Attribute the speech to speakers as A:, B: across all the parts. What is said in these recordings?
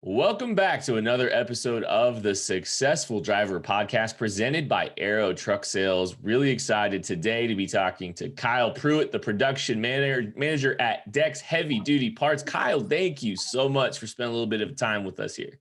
A: Welcome back to another episode of the Successful Driver Podcast presented by Aero Truck Sales. Really excited today to be talking to Kyle Pruitt, the production manager at DEX Heavy Duty Parts. Kyle, thank you so much for spending a little bit of time with us here.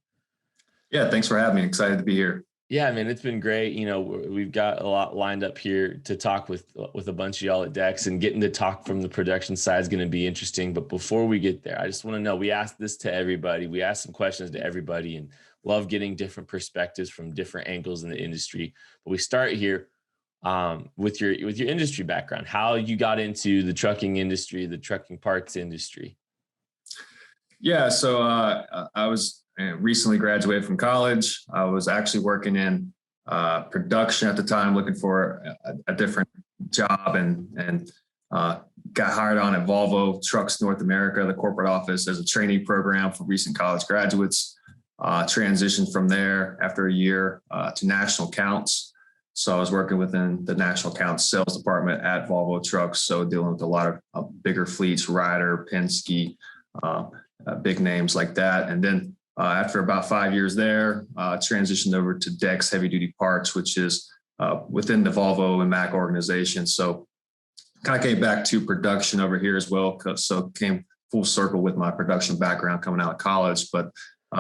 B: Yeah, thanks for having me. Excited to be here.
A: Yeah, man, it's been great. You know, we've got a lot lined up here to talk with a bunch of y'all at DEX, and getting to talk from the production side is going to be interesting. But before we get there, I just want to know, we asked this to everybody. We asked some questions to everybody and love getting different perspectives from different angles in the industry. But we start here with your industry background, how you got into the trucking industry, the trucking parts industry.
B: Yeah, so I was recently graduated from college. I was actually working in production at the time, looking for a different job, and got hired on at Volvo Trucks North America, the corporate office, as a trainee program for recent college graduates. Transitioned from there after a year to national accounts. So I was working within the national accounts sales department at Volvo Trucks, so dealing with a lot of bigger fleets, Ryder, Penske, big names like that. And then after about 5 years there, transitioned over to DEX Heavy Duty Parts, which is within the Volvo and Mack organization. So kind of came back to production over here as well. So came full circle with my production background coming out of college. But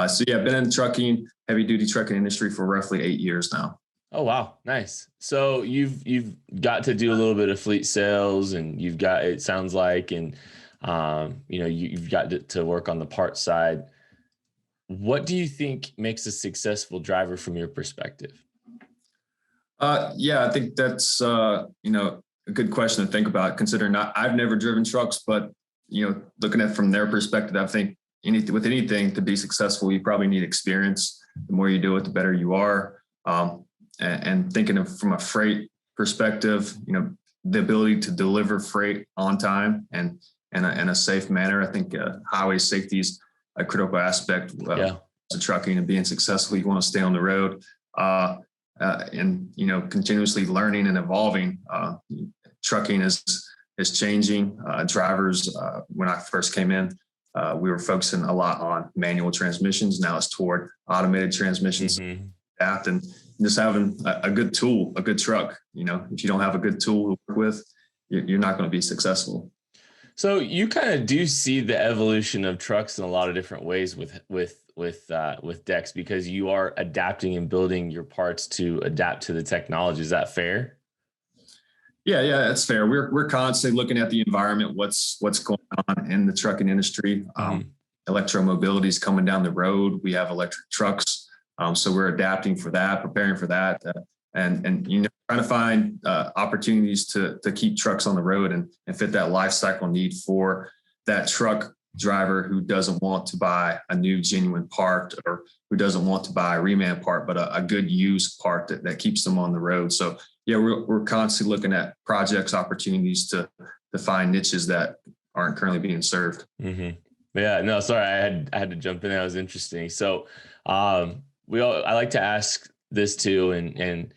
B: so yeah, I've been in the trucking, heavy duty trucking industry for roughly 8 years now.
A: Oh, wow. Nice. So you've got to do a little bit of fleet sales, and you've got, it sounds like, and you've got to work on the parts side. What do you think makes a successful driver from your perspective?
B: Yeah, I think that's, a good question to think about, considering I've never driven trucks, but, looking at it from their perspective, I think with anything to be successful, you probably need experience. The more you do it, the better you are. And thinking of from a freight perspective, the ability to deliver freight on time and in a safe manner. I think highway safety is a critical aspect to trucking and being successful. You want to stay on the road and continuously learning and evolving. Trucking is changing. Drivers, when I first came in, we were focusing a lot on manual transmissions. Now it's toward automated transmissions. Mm-hmm. And just having a good tool, a good truck. If you don't have a good tool to work with, you're not going to be successful.
A: So you kind of do see the evolution of trucks in a lot of different ways with DEX, because you are adapting and building your parts to adapt to the technology. Is that fair?
B: Yeah, that's fair. We're constantly looking at the environment, what's going on in the trucking industry. Electromobility is coming down the road. We have electric trucks, so we're adapting for that, preparing for that, and trying to find opportunities to keep trucks on the road and fit that life cycle need for that truck driver who doesn't want to buy a new genuine part, or who doesn't want to buy a reman part, but a good used part that keeps them on the road. So yeah, we're constantly looking at projects, opportunities to find niches that aren't currently being served.
A: Mm-hmm. Yeah, no, sorry, I had to jump in. That was interesting. So I like to ask this too, and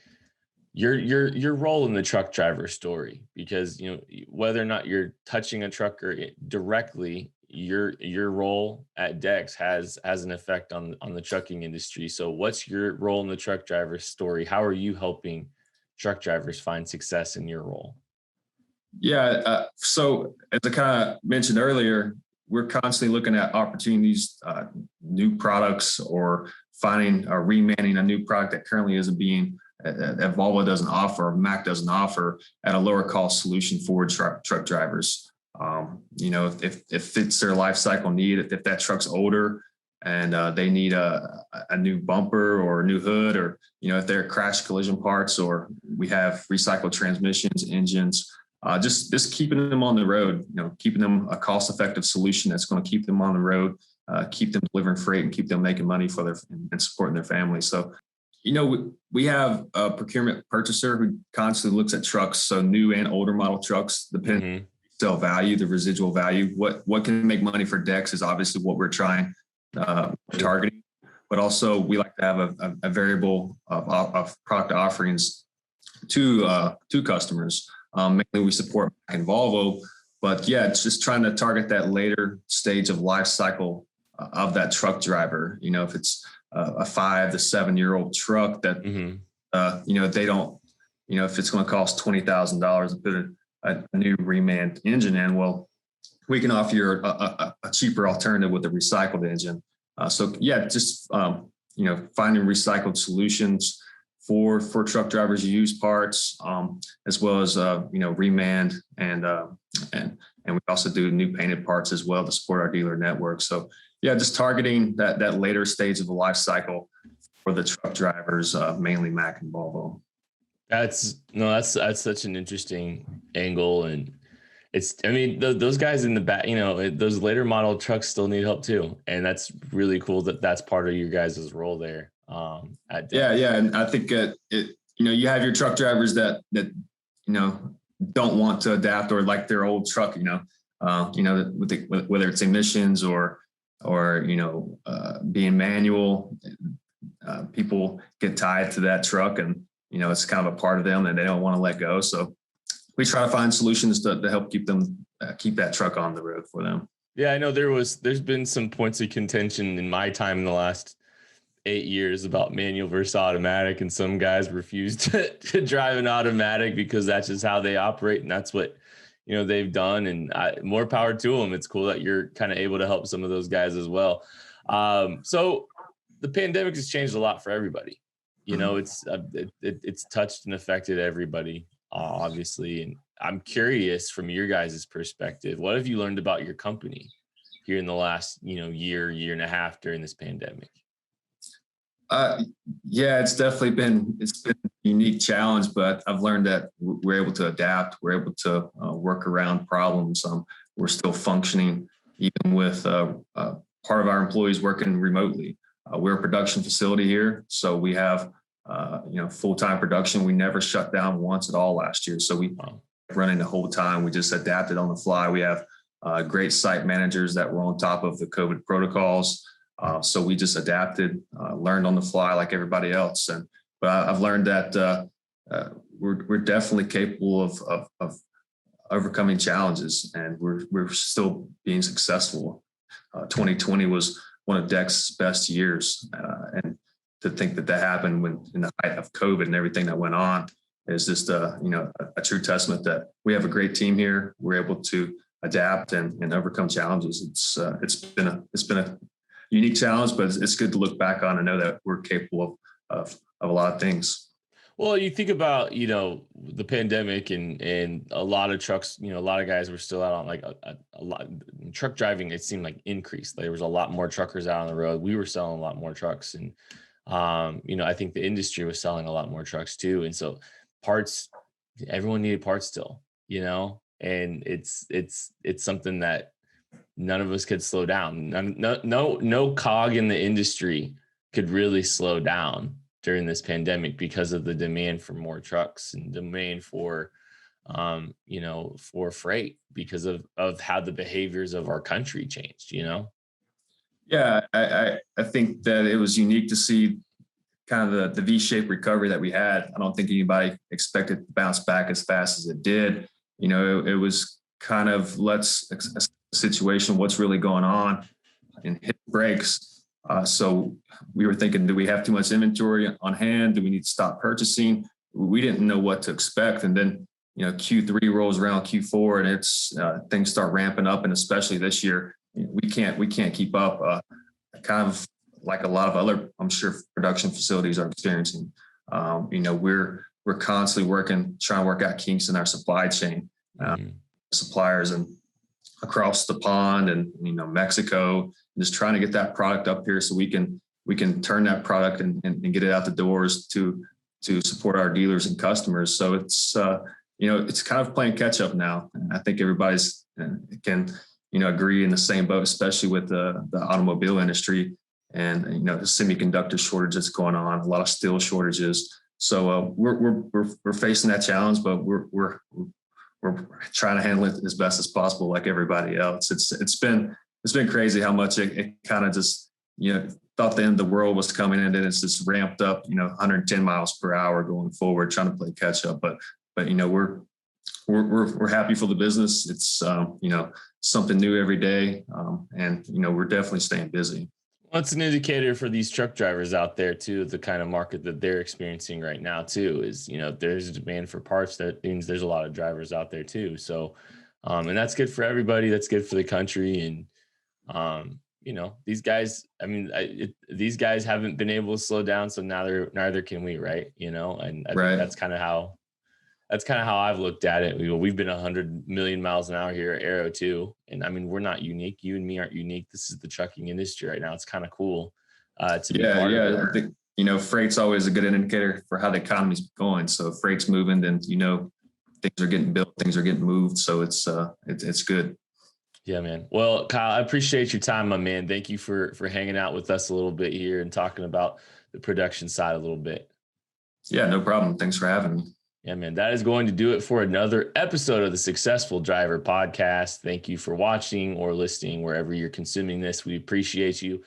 A: your role in the truck driver story, because whether or not you're touching a trucker directly, your role at DEX has an effect on the trucking industry. So what's your role in the truck driver story? How are you helping truck drivers find success in your role?
B: Yeah, so as I kind of mentioned earlier, we're constantly looking at opportunities, new products, or finding or remanning a new product that currently isn't being, that Volvo doesn't offer, or Mack doesn't offer, at a lower cost solution for truck drivers. If it fits their life cycle need, if that truck's older and they need a new bumper or a new hood, or if they're crash collision parts, or we have recycled transmissions, engines, just keeping them on the road, keeping them a cost-effective solution that's going to keep them on the road, keep them delivering freight, and keep them making money for and supporting their families. So, we have a procurement purchaser who constantly looks at trucks, so new and older model trucks, depending sell value, the residual value. What can make money for DEX is obviously what we're trying targeting, but also we like to have a variable of product offerings to customers. Mainly we support Mack and Volvo, but yeah, it's just trying to target that later stage of life cycle of that truck driver. If it's a 5 to 7-year-old truck that, they don't, if it's going to cost $20,000 to put a new reman engine in, well, we can offer you a cheaper alternative with a recycled engine. Just finding recycled solutions for truck drivers' used parts, as well as remand and we also do new painted parts as well to support our dealer network. So just targeting that later stage of the life cycle for the truck drivers, mainly Mack and Volvo.
A: That's such an interesting angle. And those guys in the back, those later model trucks still need help too. And that's really cool that's part of your guys' role there.
B: And I think you have your truck drivers that don't want to adapt or like their old truck, whether it's emissions or being manual, people get tied to that truck, and it's kind of a part of them and they don't want to let go. So we try to find solutions to help keep that truck on the road for them.
A: Yeah, I know there's been some points of contention in my time in the last 8 years about manual versus automatic, and some guys refuse to drive an automatic because that's just how they operate, and that's what they've done. And more power to them. It's cool that you're kind of able to help some of those guys as well. So the pandemic has changed a lot for everybody. It's touched and affected everybody, obviously. And I'm curious, from your guys' perspective, what have you learned about your company here in the last year and a half during this pandemic?
B: It's definitely been a unique challenge, but I've learned that we're able to adapt. We're able to work around problems. We're still functioning, even with part of our employees working remotely. We're a production facility here, so we have full-time production. We never shut down once at all last year, so we running the whole time. We just adapted on the fly. We have great site managers that were on top of the COVID protocols. So we just adapted, learned on the fly like everybody else. But I've learned that we're definitely capable of overcoming challenges, and we're still being successful. 2020 was one of DEX's best years, and to think that happened when in the height of COVID and everything that went on is just a true testament that we have a great team here. We're able to adapt and overcome challenges. It's been a unique challenge, but it's good to look back on and know that we're capable of a lot of things.
A: Well, you think about, the pandemic and a lot of trucks, a lot of guys were still out on like a lot. Truck driving, it seemed like increased. There was a lot more truckers out on the road. We were selling a lot more trucks, and I think the industry was selling a lot more trucks too. And so parts, everyone needed parts still, and it's something that none of us could slow down. No cog in the industry could really slow down during this pandemic because of the demand for more trucks and demand for freight because of how the behaviors of our country changed.
B: Yeah, I think that it was unique to see kind of the V-shaped recovery that we had. I don't think anybody expected to bounce back as fast as it did. It was kind of let's assess the situation, what's really going on, and hit brakes. So we were thinking, do we have too much inventory on hand? Do we need to stop purchasing? We didn't know what to expect. And then, Q3 rolls around, Q4, and it's things start ramping up. And especially this year, we can't keep up. Kind of like a lot of other, I'm sure, production facilities are experiencing. We're constantly trying to work out kinks in our supply chain, suppliers and across the pond and Mexico, just trying to get that product up here so we can turn that product and get it out the doors to support our dealers and customers. So it's it's kind of playing catch up now. And I think everybody's can agree in the same boat, especially with the automobile industry and the semiconductor shortage that's going on, a lot of steel shortages. So we're facing that challenge, but we're trying to handle it as best as possible, like everybody else. It's been crazy how much it kind of just thought the end of the world was coming, and then it's just ramped up 110 miles per hour going forward, trying to play catch up. But we're we're happy for the business. It's something new every day, and we're definitely staying busy.
A: Well, it's an indicator for these truck drivers out there too. The kind of market that they're experiencing right now too is, there's a demand for parts. That means there's a lot of drivers out there too. So, and that's good for everybody. That's good for the country. And these guys. I mean, these guys haven't been able to slow down, so neither can we, right? And I think
B: Right.
A: that's kind of how I've looked at it. We've been 100 million miles an hour here at Aero too. And I mean, we're not unique. You and me aren't unique. This is the trucking industry right now. It's kind of cool to be part of it.
B: I think, freight's always a good indicator for how the economy's going. So if freight's moving, then, things are getting built, things are getting moved. So it's good.
A: Yeah, man. Well, Kyle, I appreciate your time, my man. Thank you for hanging out with us a little bit here and talking about the production side a little bit.
B: Yeah, no problem. Thanks for having me.
A: Yeah, man, that is going to do it for another episode of the Successful Driver Podcast. Thank you for watching or listening wherever you're consuming this. We appreciate you.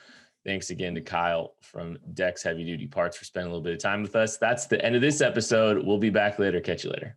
A: Thanks again to Kyle from DEX Heavy Duty Parts for spending a little bit of time with us. That's the end of this episode. We'll be back later. Catch you later.